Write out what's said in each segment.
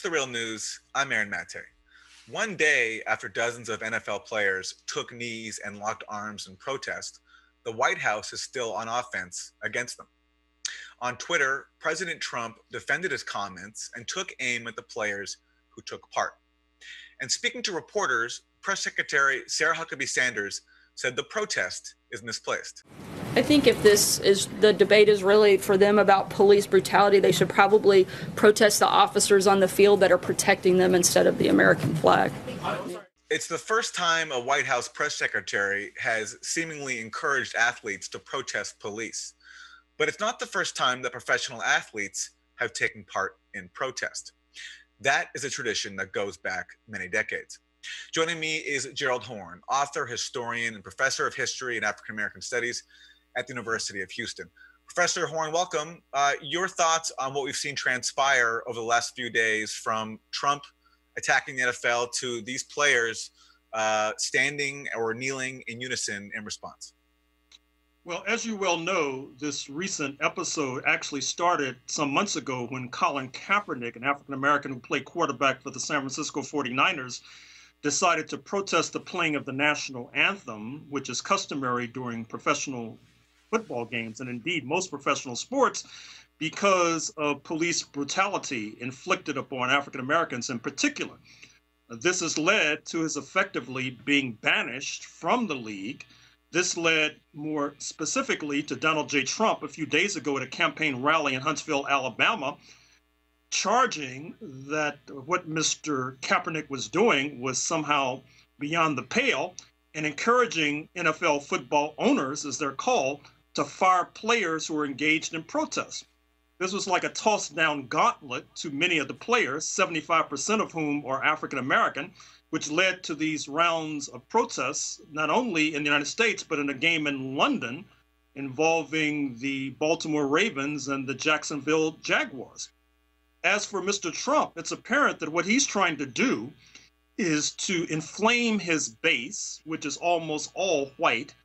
The Real News. I'm Aaron Mate. One day after dozens of NFL players took knees and locked arms in protest, the White House is still on offense against them. On Twitter, President Trump defended his comments and took aim at the players who took part. And speaking to reporters, Press Secretary Sarah Huckabee Sanders said the protest is misplaced. I think if the debate is really for them about police brutality, they should probably protest the officers on the field that are protecting them instead of the American flag. It's the first time a White House press secretary has seemingly encouraged athletes to protest police. But it's not the first time that professional athletes have taken part in protest. That is a tradition that goes back many decades. Joining me is Gerald Horne, author, historian, and professor of history and African American studies at the University of Houston. Professor Horne, welcome. Your thoughts on what we've seen transpire over the last few days, from Trump attacking the NFL to these players standing or kneeling in unison in response? Well, as you well know, this recent episode actually started some months ago when Colin Kaepernick, an African-American who played quarterback for the San Francisco 49ers, decided to protest the playing of the national anthem, which is customary during professional football games, and indeed most professional sports, because of police brutality inflicted upon African Americans in particular. This has led to his effectively being banished from the league. This led more specifically to Donald J. Trump a few days ago at a campaign rally in Huntsville, Alabama, charging that what Mr. Kaepernick was doing was somehow beyond the pale, and encouraging NFL football owners, as they're called, to fire players who are engaged in protest. This was like a toss-down gauntlet to many of the players, 75% of whom are African American, which led to these rounds of protests, not only in the United States, but in a game in London involving the Baltimore Ravens and the Jacksonville Jaguars. As for Mr. Trump, it's apparent that what he's trying to do is to inflame his base, which is almost all white,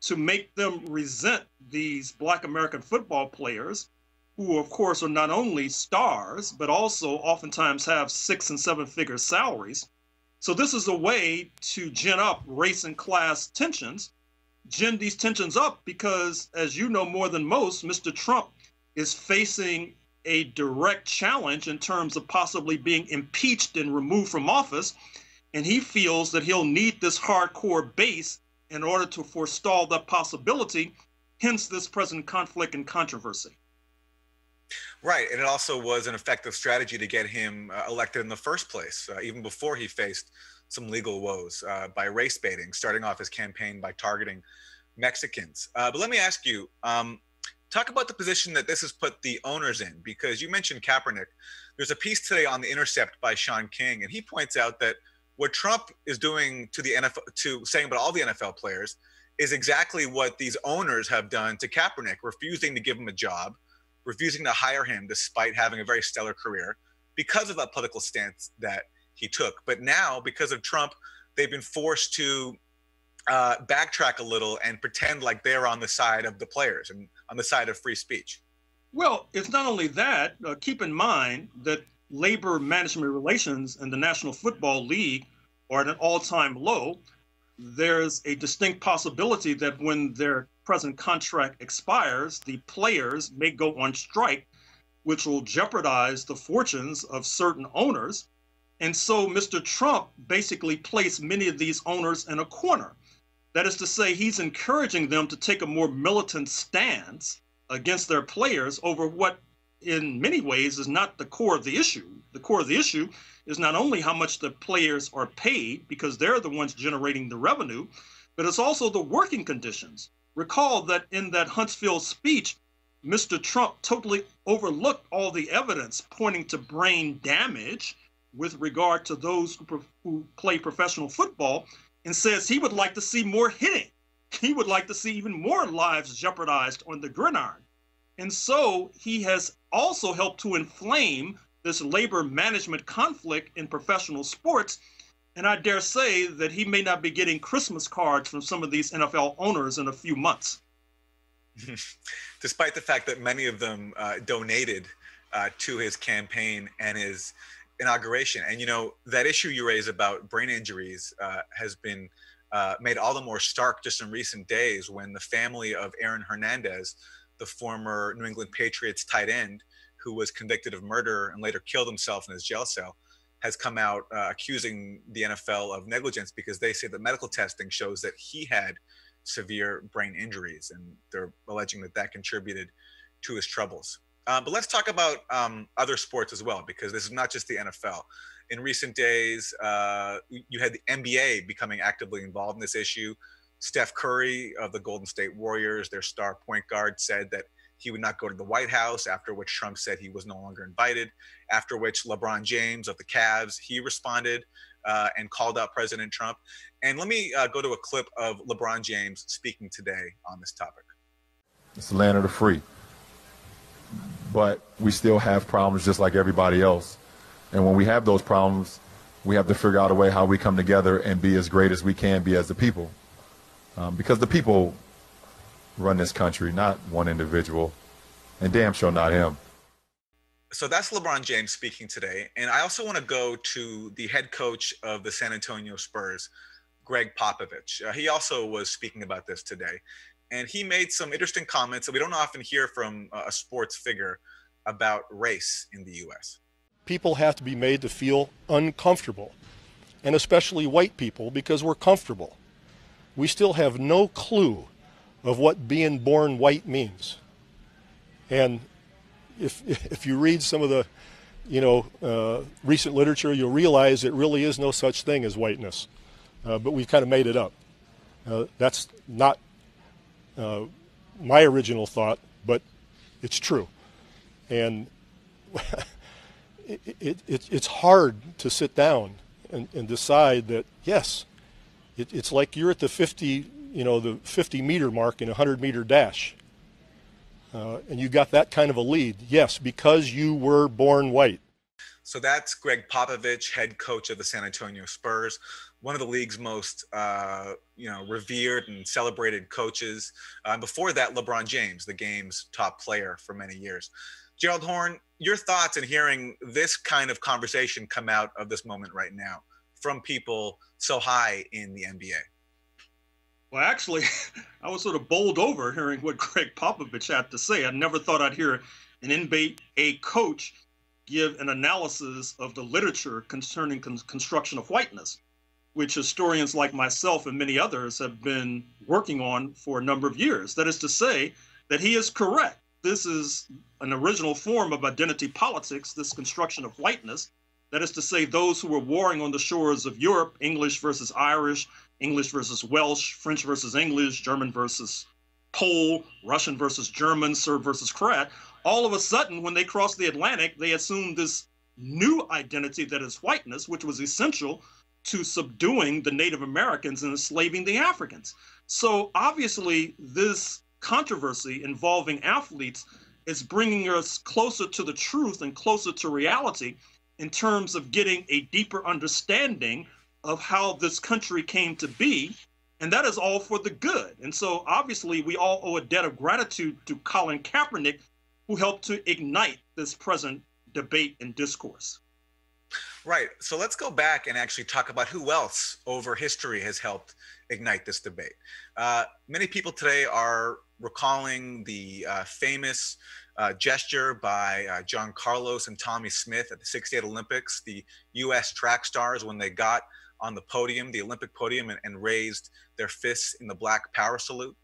to make them resent these Black American football players, who of course are not only stars, but also oftentimes have 6- and 7-figure salaries. So this is a way to gin up race and class tensions, gin these tensions up because, as you know more than most, Mr. Trump is facing a direct challenge in terms of possibly being impeached and removed from office. And he feels that he'll need this hardcore base in order to forestall that possibility, hence this present conflict and controversy. Right, and it also was an effective strategy to get him elected in the first place, even before he faced some legal woes by race baiting, starting off his campaign by targeting Mexicans. But let me ask you, talk about the position that this has put the owners in, because you mentioned Kaepernick. There's a piece today on The Intercept by Sean King, and he points out that what Trump is doing to the NFL, saying about all the NFL players, is exactly what these owners have done to Kaepernick, refusing to give him a job, refusing to hire him despite having a very stellar career because of that political stance that he took. But now, because of Trump, they've been forced to backtrack a little and pretend like they're on the side of the players and on the side of free speech. Well, it's not only that. Keep in mind that labor management relations in the National Football League are at an all-time low. There's a distinct possibility that when their present contract expires, the players may go on strike, which will jeopardize the fortunes of certain owners. And so Mr. Trump basically placed many of these owners in a corner. That is to say, he's encouraging them to take a more militant stance against their players over what in many ways is not the core of the issue. The core of the issue is not only how much the players are paid, because they're the ones generating the revenue, but it's also the working conditions. Recall that in that Huntsville speech, Mr. Trump totally overlooked all the evidence pointing to brain damage with regard to those who play professional football, and says he would like to see more hitting. He would like to see even more lives jeopardized on the gridiron. And so he has also helped to inflame this labor management conflict in professional sports. And I dare say that he may not be getting Christmas cards from some of these NFL owners in a few months. Despite the fact that many of them donated to his campaign and his inauguration. And, you know, that issue you raise about brain injuries has been made all the more stark just in recent days when the family of Aaron Hernandez, the former New England Patriots tight end, who was convicted of murder and later killed himself in his jail cell, has come out accusing the NFL of negligence because they say that medical testing shows that he had severe brain injuries, and they're alleging that that contributed to his troubles. But let's talk about other sports as well, because this is not just the NFL. In recent days, you had the NBA becoming actively involved in this issue. Steph Curry of the Golden State Warriors, their star point guard, said that he would not go to the White House, after which Trump said he was no longer invited, after which LeBron James of the Cavs, he responded and called out President Trump. And let me go to a clip of LeBron James speaking today on this topic. It's the land of the free, but we still have problems just like everybody else. And when we have those problems, we have to figure out a way how we come together and be as great as we can be as the people. Because the people run this country, not one individual, and damn sure not him. So that's LeBron James speaking today. And I also want to go to the head coach of the San Antonio Spurs, Greg Popovich. He also was speaking about this today. And he made some interesting comments that we don't often hear from a sports figure about race in the U.S. People have to be made to feel uncomfortable, and especially white people, because we're comfortable. We still have no clue of what being born white means. And if you read some of the recent literature, you'll realize it really is no such thing as whiteness. But we've kind of made it up. That's not my original thought, but it's true. And it's hard to sit down and decide that, yes, it's like you're at the 50-meter mark in a 100-meter dash. And you got that kind of a lead. Yes, because you were born white. So that's Greg Popovich, head coach of the San Antonio Spurs, one of the league's most, revered and celebrated coaches. Before that, LeBron James, the game's top player for many years. Gerald Horne, your thoughts in hearing this kind of conversation come out of this moment right now from people so high in the NBA? Well, actually, I was sort of bowled over hearing what Greg Popovich had to say. I never thought I'd hear an NBA coach give an analysis of the literature concerning construction of whiteness, which historians like myself and many others have been working on for a number of years. That is to say that he is correct. This is an original form of identity politics, this construction of whiteness. That is to say, those who were warring on the shores of Europe, English versus Irish, English versus Welsh, French versus English, German versus Pole, Russian versus German, Serb versus Croat, all of a sudden, when they crossed the Atlantic, they assumed this new identity that is whiteness, which was essential to subduing the Native Americans and enslaving the Africans. So obviously, this controversy involving athletes is bringing us closer to the truth and closer to reality in terms of getting a deeper understanding of how this country came to be, and that is all for the good. And so obviously we all owe a debt of gratitude to Colin Kaepernick, who helped to ignite this present debate and discourse. Right. So let's go back and actually talk about who else over history has helped ignite this debate. Many people today are recalling the famous gesture by John Carlos and Tommy Smith at the '68 Olympics, the U.S. track stars, when they got on the podium, the Olympic podium, and raised their fists in the Black Power salute.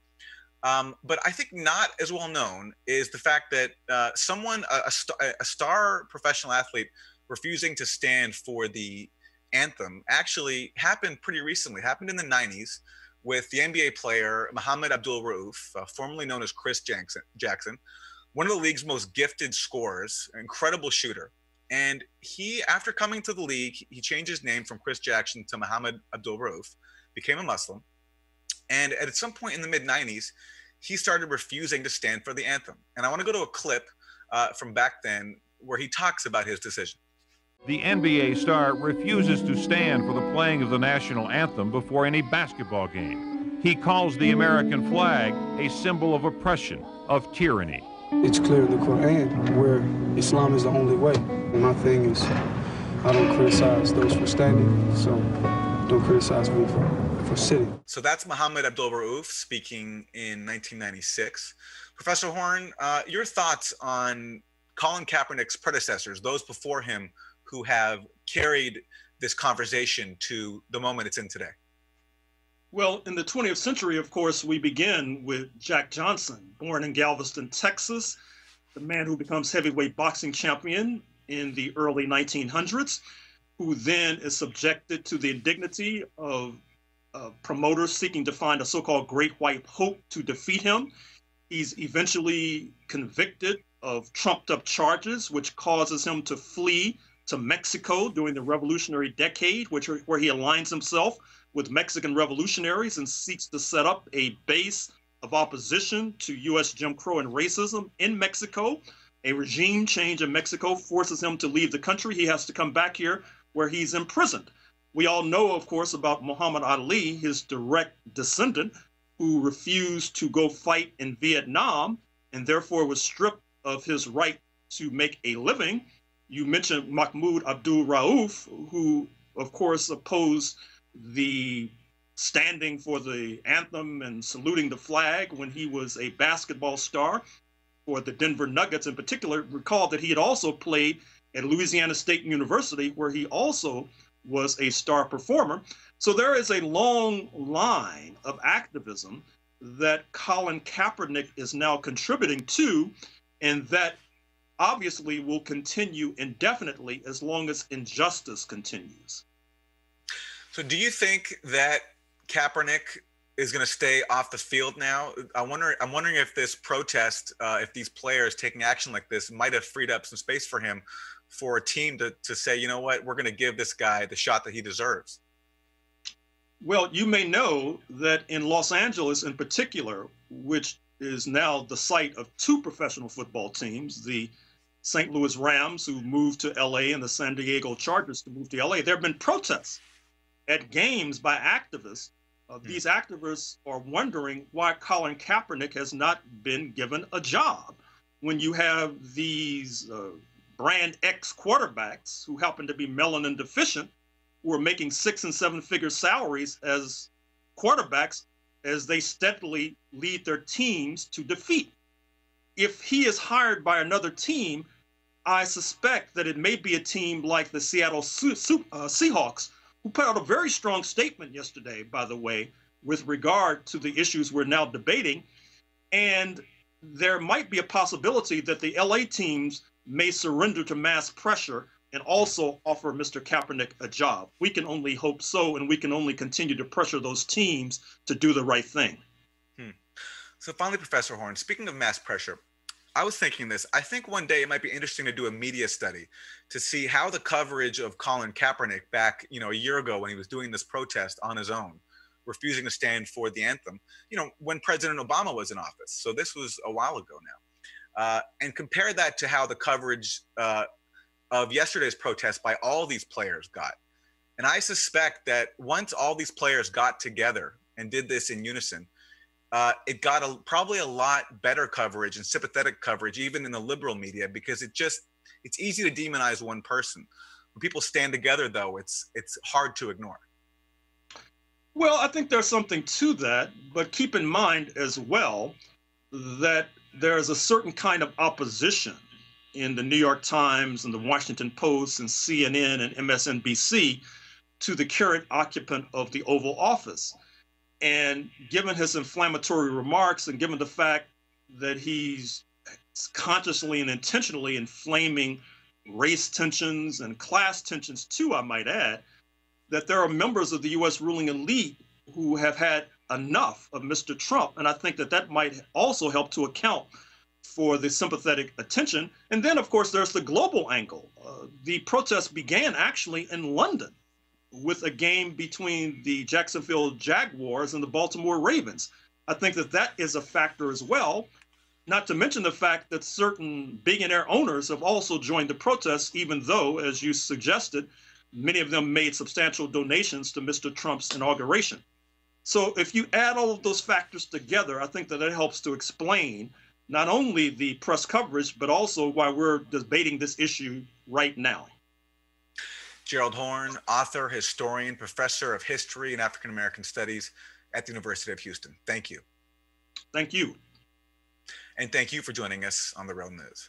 But I think not as well known is the fact that a star professional athlete refusing to stand for the anthem actually happened pretty recently, happened in the 90s with the NBA player Mohamed Abdul-Rauf, formerly known as Chris Jackson, one of the league's most gifted scorers, incredible shooter. And he, after coming to the league, he changed his name from Chris Jackson to Mohamed Abdul-Rauf, became a Muslim. And at some point in the mid-90s, he started refusing to stand for the anthem. And I want to go to a clip from back then where he talks about his decision. The NBA star refuses to stand for the playing of the national anthem before any basketball game. He calls the American flag a symbol of oppression, of tyranny. It's clear in the Quran where Islam is the only way. My thing is I don't criticize those for standing, so don't criticize me for sitting. So that's Mohammed Abdul-Rauf speaking in 1996. Professor Horne, your thoughts on Colin Kaepernick's predecessors, those before him who have carried this conversation to the moment it's in today? Well, in the 20th century, of course, we begin with Jack Johnson, born in Galveston, Texas, the man who becomes heavyweight boxing champion in the early 1900s, who then is subjected to the indignity of promoters seeking to find a so-called great white hope to defeat him. He's eventually convicted of trumped-up charges, which causes him to flee to Mexico during the Revolutionary Decade, where he aligns himself with Mexican revolutionaries and seeks to set up a base of opposition to U.S. Jim Crow and racism in Mexico. A regime change in Mexico forces him to leave the country. He has to come back here where he's imprisoned. We all know, of course, about Muhammad Ali, his direct descendant, who refused to go fight in Vietnam and therefore was stripped of his right to make a living. You mentioned Mahmoud Abdul-Rauf, who, of course, opposed the standing for the anthem and saluting the flag when he was a basketball star for the Denver Nuggets in particular. Recall that he had also played at Louisiana State University, where he also was a star performer. So there is a long line of activism that Colin Kaepernick is now contributing to, and that obviously will continue indefinitely as long as injustice continues. So do you think that Kaepernick is going to stay off the field now? I'm wondering if this protest, if these players taking action like this might have freed up some space for him, for a team to say, you know what, we're going to give this guy the shot that he deserves. Well, you may know that in Los Angeles in particular, which is now the site of two professional football teams, the St. Louis Rams, who moved to LA, and the San Diego Chargers, to move to LA, there have been protests at games by activists. These activists are wondering why Colin Kaepernick has not been given a job when you have these brand X quarterbacks who happen to be melanin deficient, who are making 6- and 7-figure salaries as quarterbacks as they steadily lead their teams to defeat. If he is hired by another team, I suspect that it may be a team like the Seattle Seahawks, who put out a very strong statement yesterday, by the way, with regard to the issues we're now debating. And there might be a possibility that the LA teams may surrender to mass pressure and also offer Mr. Kaepernick a job. We can only hope so, and we can only continue to pressure those teams to do the right thing. So finally, Professor Horne, speaking of mass pressure, I was thinking this. I think one day it might be interesting to do a media study to see how the coverage of Colin Kaepernick back, a year ago when he was doing this protest on his own, refusing to stand for the anthem, when President Obama was in office. So this was a while ago now. And compare that to how the coverage of yesterday's protest by all these players got. And I suspect that once all these players got together and did this in unison, it got probably a lot better coverage and sympathetic coverage, even in the liberal media, because it's easy to demonize one person. When people stand together, though, it's hard to ignore. Well, I think there's something to that, but keep in mind as well that there is a certain kind of opposition in the New York Times and the Washington Post and CNN and MSNBC to the current occupant of the Oval Office. And given his inflammatory remarks, and given the fact that he's consciously and intentionally inflaming race tensions and class tensions too, I might add, that there are members of the U.S. ruling elite who have had enough of Mr. Trump. And I think that might also help to account for the sympathetic attention. And then, of course, there's the global angle. The protests began actually in London with a game between the Jacksonville Jaguars and the Baltimore Ravens. I think that is a factor as well, not to mention the fact that certain billionaire owners have also joined the protests, even though, as you suggested, many of them made substantial donations to Mr. Trump's inauguration. So if you add all of those factors together, I think that helps to explain not only the press coverage, but also why we're debating this issue right now. Gerald Horne, author, historian, professor of history and African American studies at the University of Houston. Thank you. Thank you. And thank you for joining us on The Real News.